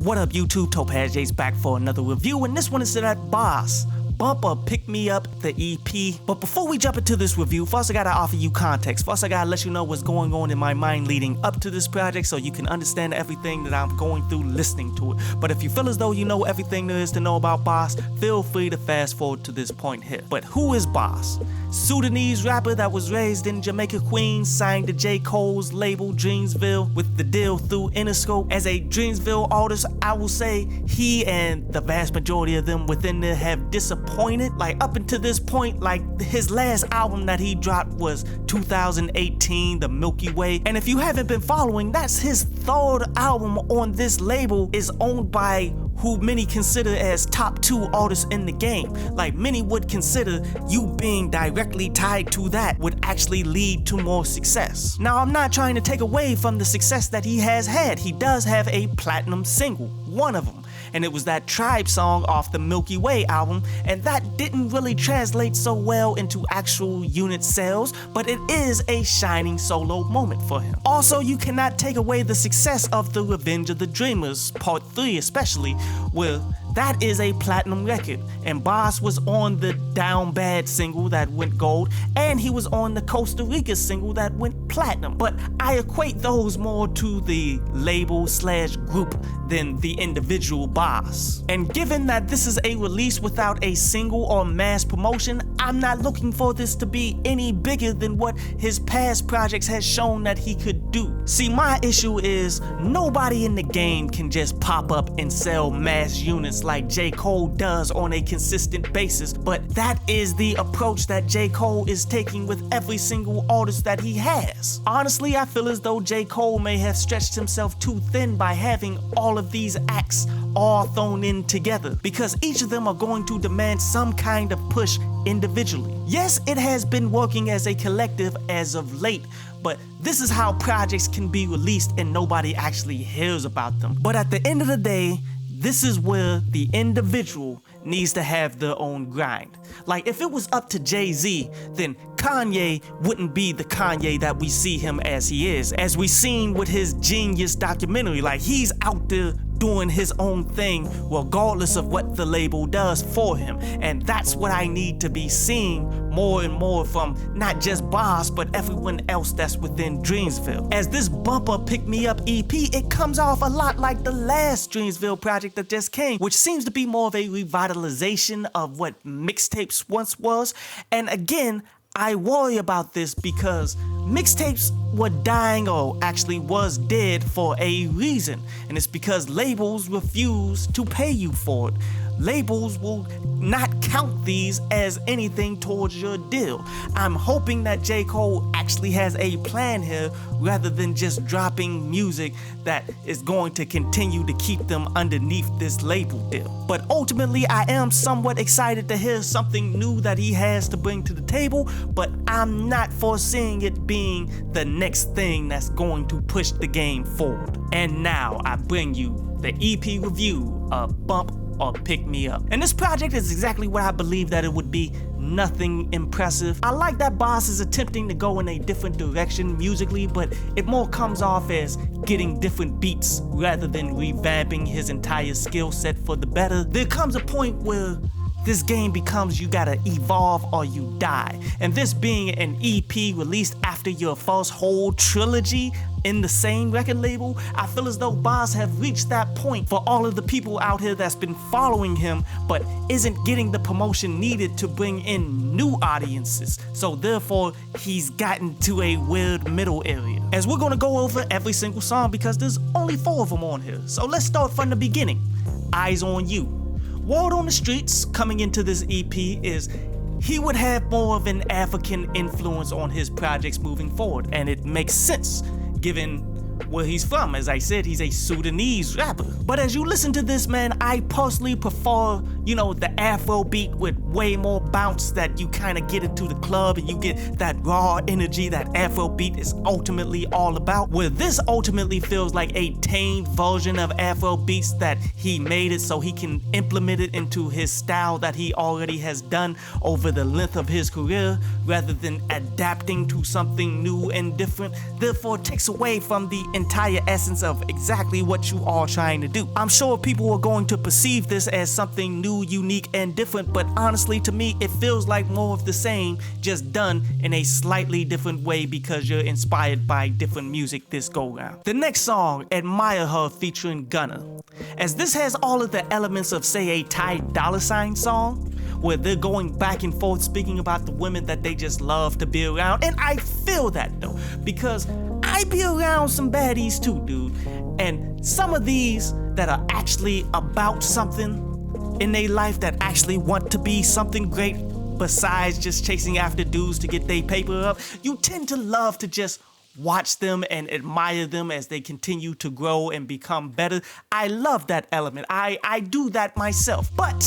What up YouTube, Topaz J's back for another review, and this one is to that Boss Bump or Pick Me Up, the EP. But before we jump into this review, first I gotta offer you context. First I gotta let you know what's going on in my mind leading up to this project so you can understand everything that I'm going through listening to it. But if you feel as though you know everything there is to know about Boss, feel free to fast forward to this point here. But who is Boss? Sudanese rapper that was raised in Jamaica, Queens, signed to J. Cole's label Dreamsville with the deal through Interscope. As a Dreamsville artist, I will say he and the vast majority of them within there have disappointed. Like up until this point, like his last album that he dropped was 2018, The Milky Way. And if you haven't been following, that's his third album on this label, is owned by who many consider as top 2 artists in the game. Like many would consider you being directly tied to that would actually lead to more success. Now I'm not trying to take away from the success that he has had. He does have a platinum single, one of them. And it was that Tribe song off the Milky Way album, and that didn't really translate so well into actual unit sales, but it is a shining solo moment for him. Also, you cannot take away the success of the Revenge of the Dreamers, Part 3 especially, where that is a platinum record, and Boss was on the Down Bad single that went gold, and he was on the Costa Rica single that went platinum. But I equate those more to the label/group than the individual Boss. And given that this is a release without a single or mass promotion, I'm not looking for this to be any bigger than what his past projects has shown that he could do. See, my issue is nobody in the game can just pop up and sell mass units like J. Cole does on a consistent basis, but that is the approach that J. Cole is taking with every single artist that he has. Honestly, I feel as though J. Cole may have stretched himself too thin by having all of these acts all thrown in together, because each of them are going to demand some kind of push individually. Yes, it has been working as a collective as of late, but this is how projects can be released and nobody actually hears about them. But at the end of the day, this is where the individual needs to have their own grind. Like if it was up to Jay-Z, then Kanye wouldn't be the Kanye that we see him as he is. As we seen with his Genius documentary, like he's out there doing his own thing regardless of what the label does for him. And that's what I need to be seeing more and more from not just Boss, but everyone else that's within Dreamsville. As this Bump or Pick Me Up EP, it comes off a lot like the last Dreamsville project that just came, which seems to be more of a revitalization of what mixtapes once was. And again, I worry about this because mixtapes were dying, or actually was dead, for a reason, and it's because labels refuse to pay you for it. Labels will not count these as anything towards your deal. I'm hoping that J. Cole actually has a plan here rather than just dropping music that is going to continue to keep them underneath this label deal. But ultimately, I am somewhat excited to hear something new that he has to bring to the table, but I'm not foreseeing it being the next thing that's going to push the game forward. And now I bring you the EP review of Bump or Pick Me Up. And this project is exactly what I believe that it would be. Nothing impressive. I like that Boss is attempting to go in a different direction musically, but it more comes off as getting different beats rather than revamping his entire skill set for the better. There comes a point where this game becomes you gotta evolve or you die. And this being an EP released after your first whole trilogy in the same record label, I feel as though Boss have reached that point for all of the people out here that's been following him but isn't getting the promotion needed to bring in new audiences. So therefore, he's gotten to a weird middle area. As we're gonna go over every single song because there's only 4 of them on here. So let's start from the beginning. Eyes on You. Word on the streets coming into this EP is he would have more of an African influence on his projects moving forward, and it makes sense given where he's from. As I said, he's a Sudanese rapper. But as you listen to this, man, I personally prefer you know, the Afro beat with way more bounce that you kind of get into the club and you get that raw energy that Afro beat is ultimately all about. Where this ultimately feels like a tamed version of Afro beats that he made it so he can implement it into his style that he already has done over the length of his career, rather than adapting to something new and different. Therefore, it takes away from the entire essence of exactly what you are trying to do. I'm sure people are going to perceive this as something new, unique, and different, but honestly, to me, it feels like more of the same, just done in a slightly different way because you're inspired by different music this go round. The next song, Admire Her, featuring Gunna. As this has all of the elements of, say, a Ty Dolla $ign song, where they're going back and forth speaking about the women that they just love to be around. And I feel that though, because I be around some baddies too, dude. And some of these that are actually about something in their life, that actually want to be something great besides just chasing after dudes to get their paper up, you tend to love to just watch them and admire them as they continue to grow and become better. I love that element. I do that myself. But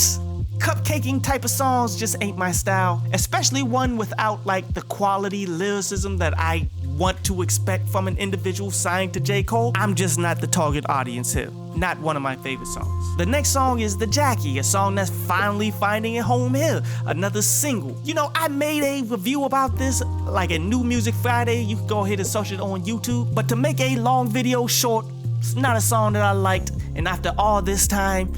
cupcaking type of songs just ain't my style, especially one without like the quality lyricism that I want to expect from an individual signed to J. Cole. I'm just not the target audience here. Not one of my favorite songs. The next song is The Jackie, a song that's finally finding a home here, another single. You know, I made a review about this like a New Music Friday. You can go ahead and search it on YouTube. But to make a long video short, it's not a song that I liked, and after all this time,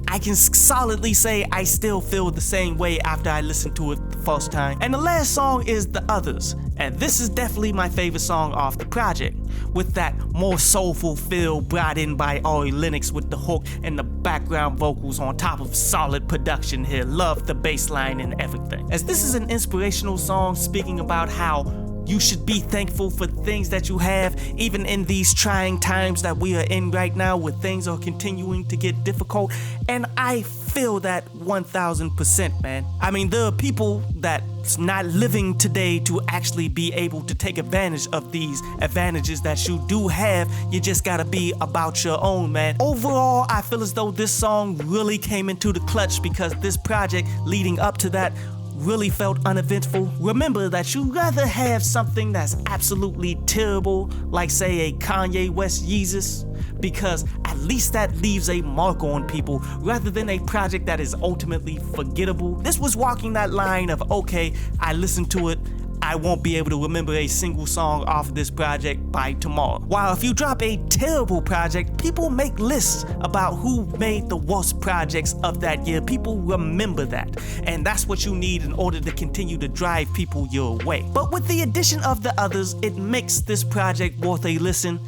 I can solidly say I still feel the same way after I listened to it the first time. And the last song is The Others, and this is definitely my favorite song off the project, with that more soulful feel brought in by Ari Lennox with the hook and the background vocals on top of solid production here. Love the bass line and everything. As this is an inspirational song speaking about how you should be thankful for things that you have, even in these trying times that we are in right now, where things are continuing to get difficult. And I feel that 1000%, man. I mean, there are people that's not living today to actually be able to take advantage of these advantages that you do have. You just gotta be about your own, man. Overall, I feel as though this song really came into the clutch, because this project leading up to that really felt uneventful. Remember that you'd rather have something that's absolutely terrible, like say a Kanye West Yeezus, because at least that leaves a mark on people, rather than a project that is ultimately forgettable. This was walking that line of, okay, I listened to it, I won't be able to remember a single song off of this project by tomorrow. While if you drop a terrible project, people make lists about who made the worst projects of that year. People remember that. And that's what you need in order to continue to drive people your way. But with the addition of The Others, it makes this project worth a listen.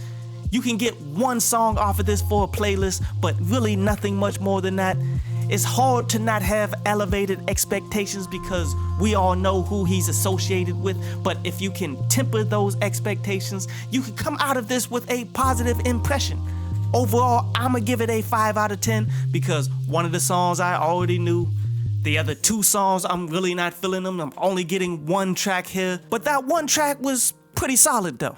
You can get one song off of this for a playlist, but really nothing much more than that. It's hard to not have elevated expectations because we all know who he's associated with, but if you can temper those expectations, you can come out of this with a positive impression. Overall, I'ma give it a 5 out of 10 because one of the songs I already knew. The other two songs, I'm really not feeling them. I'm only getting one track here, but that one track was pretty solid though.